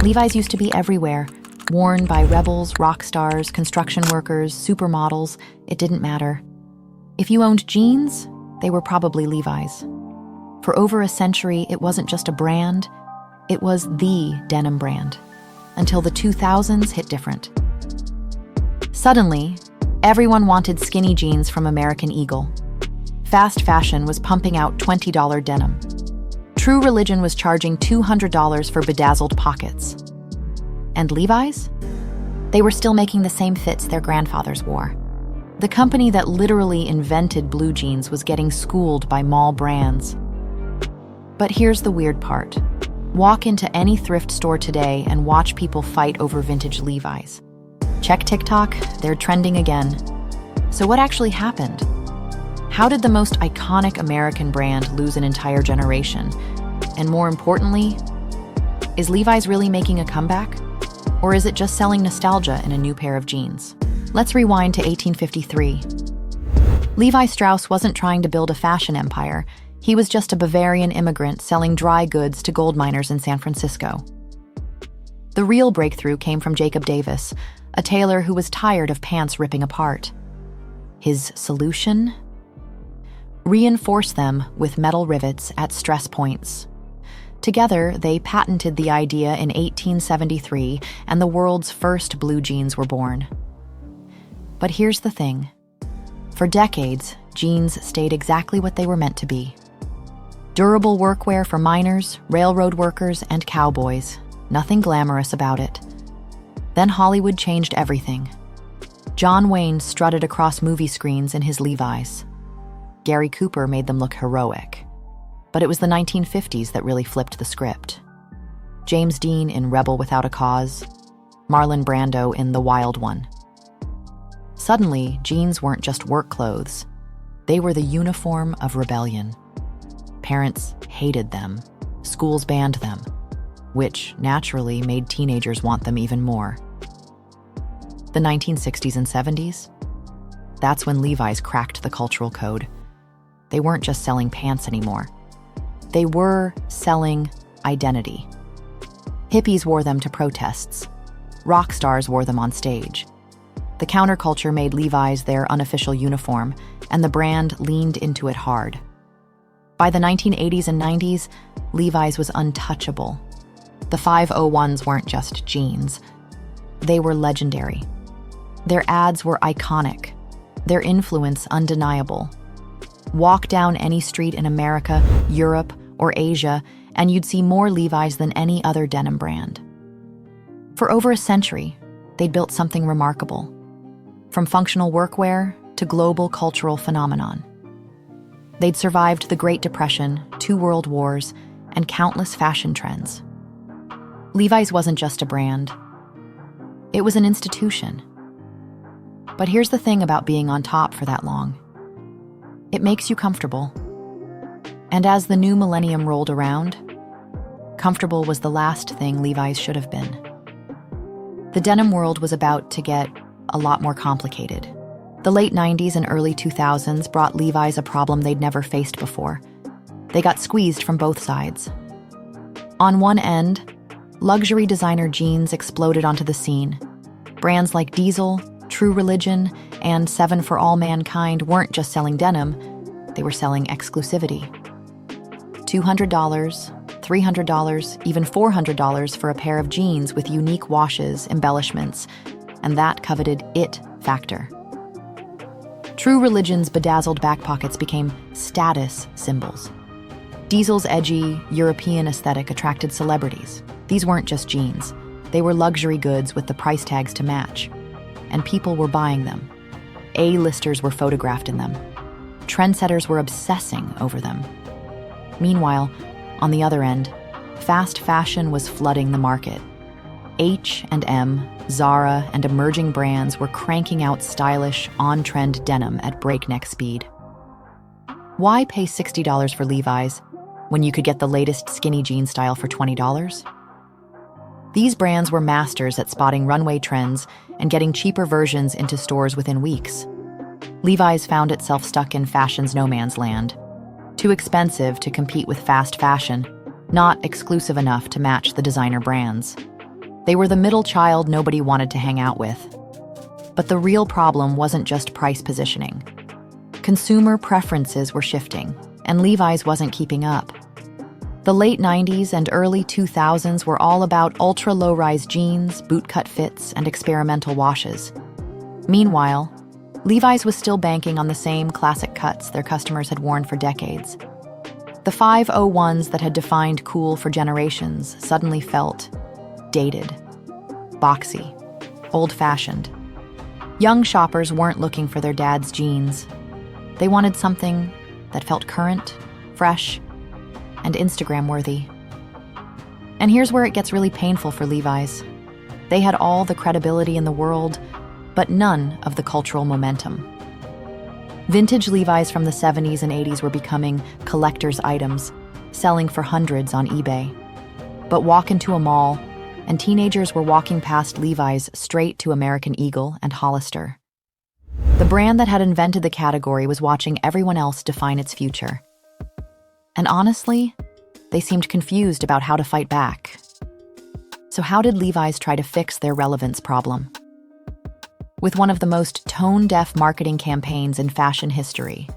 Levi's used to be everywhere, worn by rebels, rock stars, construction workers, supermodels. It didn't matter. If you owned jeans, they were probably Levi's. For over a century, it wasn't just a brand, it was the denim brand, until the 2000s hit different. Suddenly, everyone wanted skinny jeans from American Eagle. Fast fashion was pumping out $20 denim. True Religion was charging $200 for bedazzled pockets. And Levi's? They were still making the same fits their grandfathers wore. The company that literally invented blue jeans was getting schooled by mall brands. But here's the weird part. Walk into any thrift store today and watch people fight over vintage Levi's. Check TikTok, they're trending again. So what actually happened? How did the most iconic American brand lose an entire generation? And more importantly, is Levi's really making a comeback? Or is it just selling nostalgia in a new pair of jeans? Let's rewind to 1853. Levi Strauss wasn't trying to build a fashion empire. He was just a Bavarian immigrant selling dry goods to gold miners in San Francisco. The real breakthrough came from Jacob Davis, a tailor who was tired of pants ripping apart. His solution? Reinforce them with metal rivets at stress points. Together, they patented the idea in 1873, and the world's first blue jeans were born. But here's the thing. For decades, jeans stayed exactly what they were meant to be. Durable workwear for miners, railroad workers, and cowboys. Nothing glamorous about it. Then Hollywood changed everything. John Wayne strutted across movie screens in his Levi's. Gary Cooper made them look heroic. But it was the 1950s that really flipped the script. James Dean in Rebel Without a Cause, Marlon Brando in The Wild One. Suddenly, jeans weren't just work clothes. They were the uniform of rebellion. Parents hated them. Schools banned them, which naturally made teenagers want them even more. The 1960s and 70s? That's when Levi's cracked the cultural code. They weren't just selling pants anymore. They were selling identity. Hippies wore them to protests. Rock stars wore them on stage. The counterculture made Levi's their unofficial uniform, and the brand leaned into it hard. By the 1980s and 90s, Levi's was untouchable. The 501s weren't just jeans. They were legendary. Their ads were iconic. Their influence undeniable. Walk down any street in America, Europe, or Asia, and you'd see more Levi's than any other denim brand. For over a century, they'd built something remarkable. From functional workwear to global cultural phenomenon. They'd survived the Great Depression, 2 world wars, and countless fashion trends. Levi's wasn't just a brand. It was an institution. But here's the thing about being on top for that long. It makes you comfortable. And as the new millennium rolled around, comfortable was the last thing Levi's should have been. The denim world was about to get a lot more complicated. The late 90s and early 2000s brought Levi's a problem they'd never faced before. They got squeezed from both sides. On one end, luxury designer jeans exploded onto the scene. Brands like Diesel, True Religion, and 7 for All Mankind weren't just selling denim, they were selling exclusivity. $200, $300, even $400 for a pair of jeans with unique washes, embellishments, and that coveted it factor. True Religion's bedazzled back pockets became status symbols. Diesel's edgy, European aesthetic attracted celebrities. These weren't just jeans. They were luxury goods with the price tags to match. And people were buying them. A-listers were photographed in them. Trendsetters were obsessing over them. Meanwhile, on the other end, fast fashion was flooding the market. H&M, Zara, and emerging brands were cranking out stylish, on-trend denim at breakneck speed. Why pay $60 for Levi's when you could get the latest skinny jean style for $20? These brands were masters at spotting runway trends and getting cheaper versions into stores within weeks. Levi's found itself stuck in fashion's no man's land. Too expensive to compete with fast fashion, not exclusive enough to match the designer brands. They were the middle child nobody wanted to hang out with. But the real problem wasn't just price positioning. Consumer preferences were shifting, and Levi's wasn't keeping up. The late 90s and early 2000s were all about ultra-low-rise jeans, bootcut fits, and experimental washes. Meanwhile, Levi's was still banking on the same classic cuts their customers had worn for decades. The 501s that had defined cool for generations suddenly felt dated, boxy, old-fashioned. Young shoppers weren't looking for their dad's jeans. They wanted something that felt current, fresh, and Instagram-worthy. And here's where it gets really painful for Levi's. They had all the credibility in the world, but none of the cultural momentum. Vintage Levi's from the 70s and 80s were becoming collector's items, selling for hundreds on eBay. But walk into a mall, and teenagers were walking past Levi's straight to American Eagle and Hollister. The brand that had invented the category was watching everyone else define its future. And honestly, they seemed confused about how to fight back. So how did Levi's try to fix their relevance problem? With one of the most tone-deaf marketing campaigns in fashion history.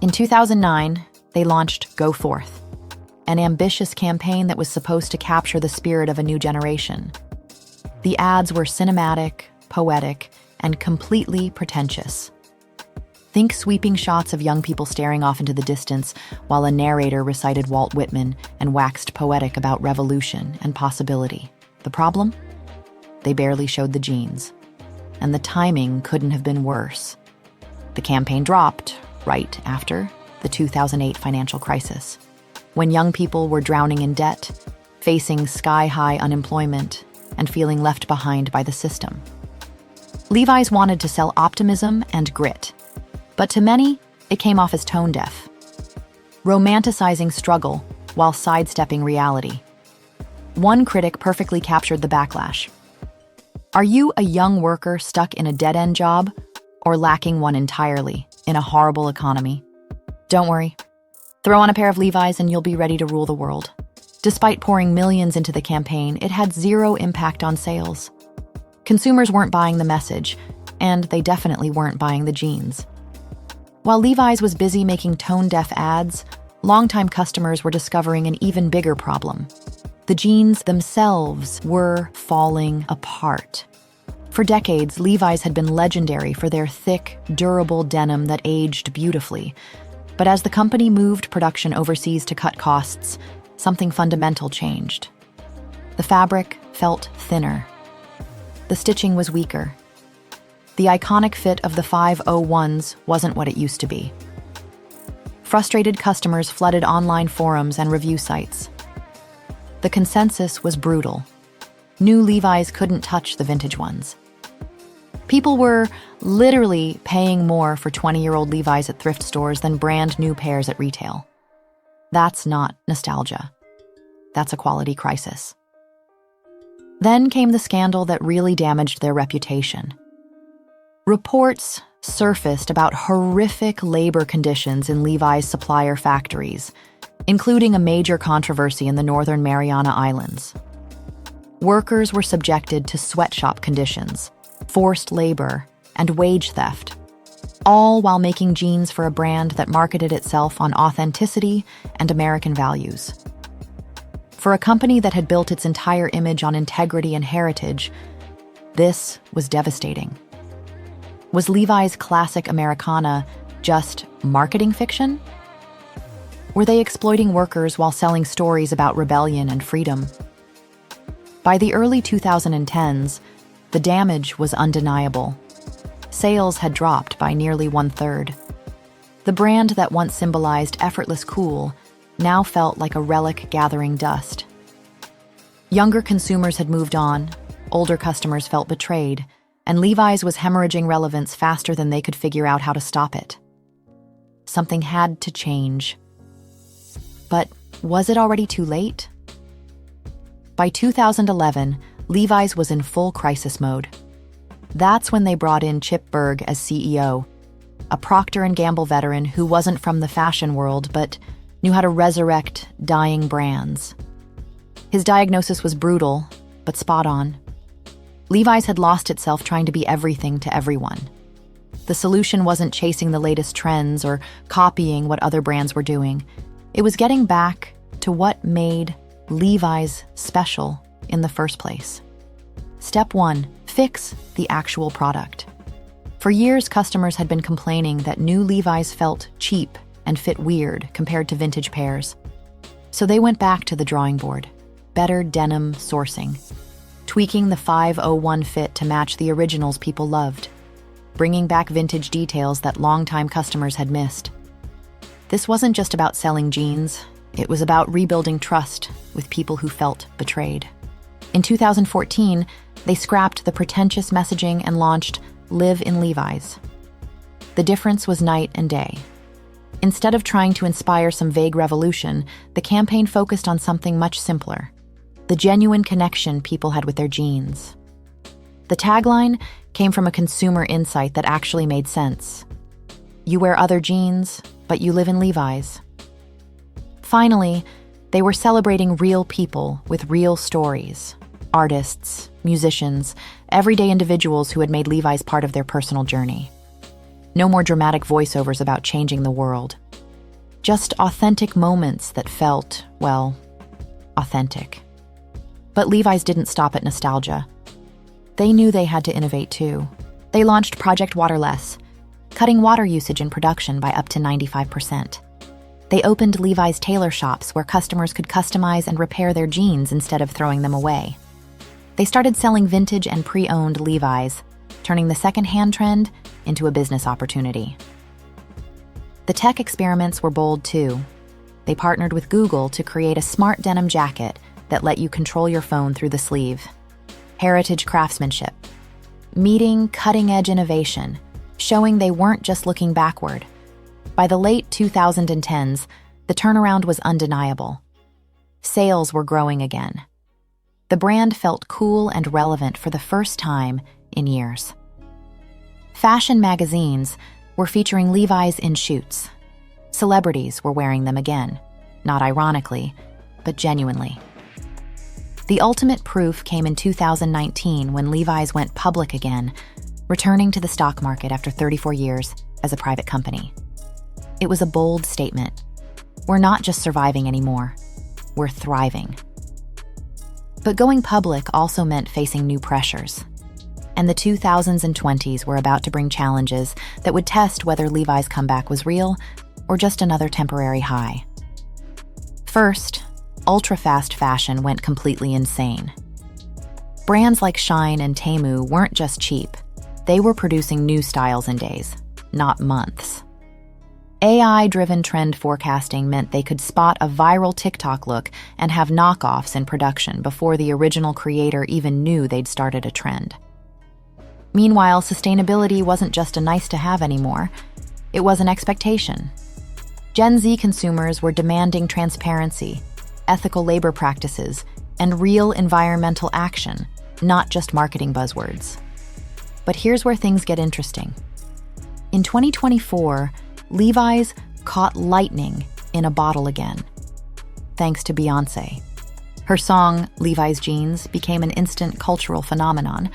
In 2009, they launched Go Forth, an ambitious campaign that was supposed to capture the spirit of a new generation. The ads were cinematic, poetic, and completely pretentious. Think sweeping shots of young people staring off into the distance while a narrator recited Walt Whitman and waxed poetic about revolution and possibility. The problem? They barely showed the jeans. And the timing couldn't have been worse. The campaign dropped right after the 2008 financial crisis, when young people were drowning in debt, facing sky-high unemployment, and feeling left behind by the system. Levi's wanted to sell optimism and grit, but to many, it came off as tone-deaf, romanticizing struggle while sidestepping reality. One critic perfectly captured the backlash. Are you a young worker stuck in a dead-end job, or lacking one entirely in a horrible economy? Don't worry. Throw on a pair of Levi's and you'll be ready to rule the world. Despite pouring millions into the campaign, it had zero impact on sales. Consumers weren't buying the message, and they definitely weren't buying the jeans. While Levi's was busy making tone-deaf ads, longtime customers were discovering an even bigger problem. The jeans themselves were falling apart. For decades, Levi's had been legendary for their thick, durable denim that aged beautifully. But as the company moved production overseas to cut costs, something fundamental changed. The fabric felt thinner. The stitching was weaker. The iconic fit of the 501s wasn't what it used to be. Frustrated customers flooded online forums and review sites. The consensus was brutal. New Levi's couldn't touch the vintage ones. People were literally paying more for 20-year-old Levi's at thrift stores than brand new pairs at retail. That's not nostalgia. That's a quality crisis. Then came the scandal that really damaged their reputation. Reports surfaced about horrific labor conditions in Levi's supplier factories, including a major controversy in the Northern Mariana Islands. Workers were subjected to sweatshop conditions, forced labor, and wage theft, all while making jeans for a brand that marketed itself on authenticity and American values. For a company that had built its entire image on integrity and heritage, this was devastating. Was Levi's classic Americana just marketing fiction? Were they exploiting workers while selling stories about rebellion and freedom? By the early 2010s, the damage was undeniable. Sales had dropped by nearly 1/3. The brand that once symbolized effortless cool now felt like a relic gathering dust. Younger consumers had moved on, older customers felt betrayed, and Levi's was hemorrhaging relevance faster than they could figure out how to stop it. Something had to change. But was it already too late? By 2011, Levi's was in full crisis mode. That's when they brought in Chip Bergh as CEO, a Procter & Gamble veteran who wasn't from the fashion world but knew how to resurrect dying brands. His diagnosis was brutal, but spot on. Levi's had lost itself trying to be everything to everyone. The solution wasn't chasing the latest trends or copying what other brands were doing. It was getting back to what made Levi's special in the first place. Step 1, fix the actual product. For years, customers had been complaining that new Levi's felt cheap and fit weird compared to vintage pairs. So they went back to the drawing board. Better denim sourcing, tweaking the 501 fit to match the originals people loved, bringing back vintage details that longtime customers had missed. This wasn't just about selling jeans, it was about rebuilding trust with people who felt betrayed. In 2014, they scrapped the pretentious messaging and launched Live in Levi's. The difference was night and day. Instead of trying to inspire some vague revolution, the campaign focused on something much simpler: the genuine connection people had with their jeans. The tagline came from a consumer insight that actually made sense. You wear other jeans, but you live in Levi's. Finally, they were celebrating real people with real stories. Artists, musicians, everyday individuals who had made Levi's part of their personal journey. No more dramatic voiceovers about changing the world. Just authentic moments that felt, well, authentic. But Levi's didn't stop at nostalgia. They knew they had to innovate too. They launched Project Waterless, cutting water usage in production by up to 95%. They opened Levi's tailor shops where customers could customize and repair their jeans instead of throwing them away. They started selling vintage and pre-owned Levi's, turning the second-hand trend into a business opportunity. The tech experiments were bold too. They partnered with Google to create a smart denim jacket that let you control your phone through the sleeve. Heritage craftsmanship, meeting cutting-edge innovation, showing they weren't just looking backward. By the late 2010s, the turnaround was undeniable. Sales were growing again. The brand felt cool and relevant for the first time in years. Fashion magazines were featuring Levi's in shoots. Celebrities were wearing them again, not ironically, but genuinely. The ultimate proof came in 2019 when Levi's went public again, returning to the stock market after 34 years as a private company. It was a bold statement. We're not just surviving anymore, we're thriving. But going public also meant facing new pressures. And the 2000s and 20s were about to bring challenges that would test whether Levi's comeback was real or just another temporary high. First, ultra-fast fashion went completely insane. Brands like Shine and Temu weren't just cheap. They were producing new styles in days, not months. AI-driven trend forecasting meant they could spot a viral TikTok look and have knockoffs in production before the original creator even knew they'd started a trend. Meanwhile, sustainability wasn't just a nice-to-have anymore. It was an expectation. Gen Z consumers were demanding transparency, ethical labor practices, and real environmental action, not just marketing buzzwords. But here's where things get interesting. In 2024, Levi's caught lightning in a bottle again, thanks to Beyoncé. Her song, Levi's Jeans, became an instant cultural phenomenon,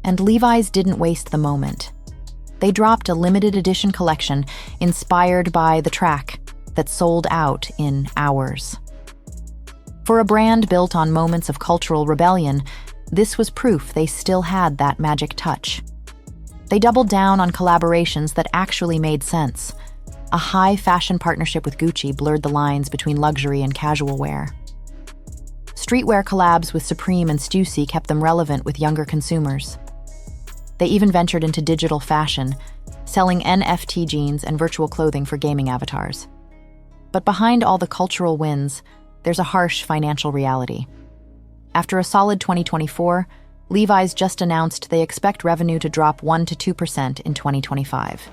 and Levi's didn't waste the moment. They dropped a limited edition collection inspired by the track that sold out in hours. For a brand built on moments of cultural rebellion, this was proof they still had that magic touch. They doubled down on collaborations that actually made sense. A high-fashion partnership with Gucci blurred the lines between luxury and casual wear. Streetwear collabs with Supreme and Stussy kept them relevant with younger consumers. They even ventured into digital fashion, selling NFT jeans and virtual clothing for gaming avatars. But behind all the cultural wins, there's a harsh financial reality. After a solid 2024, Levi's just announced they expect revenue to drop 1% to 2% in 2025.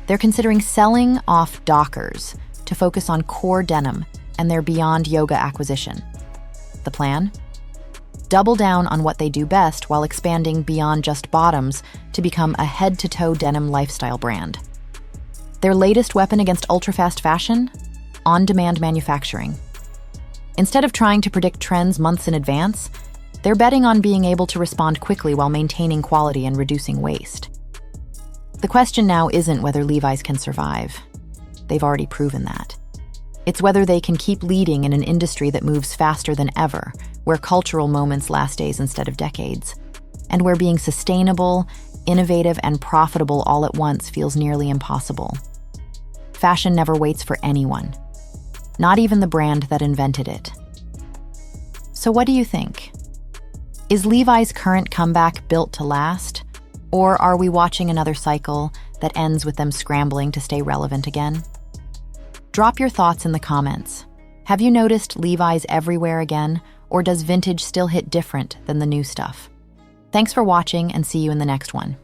They're considering selling off Dockers to focus on core denim and their Beyond Yoga acquisition. The plan? Double down on what they do best while expanding beyond just bottoms to become a head-to-toe denim lifestyle brand. Their latest weapon against ultra-fast fashion? On-demand manufacturing. Instead of trying to predict trends months in advance, They're betting on being able to respond quickly while maintaining quality and reducing waste. The question now isn't whether Levi's can survive. They've already proven that. It's whether they can keep leading in an industry that moves faster than ever, where cultural moments last days instead of decades, and where being sustainable, innovative, and profitable all at once feels nearly impossible. Fashion never waits for anyone, not even the brand that invented it. So what do you think? Is Levi's current comeback built to last? Or are we watching another cycle that ends with them scrambling to stay relevant again? Drop your thoughts in the comments. Have you noticed Levi's everywhere again, or does vintage still hit different than the new stuff? Thanks for watching, and see you in the next one.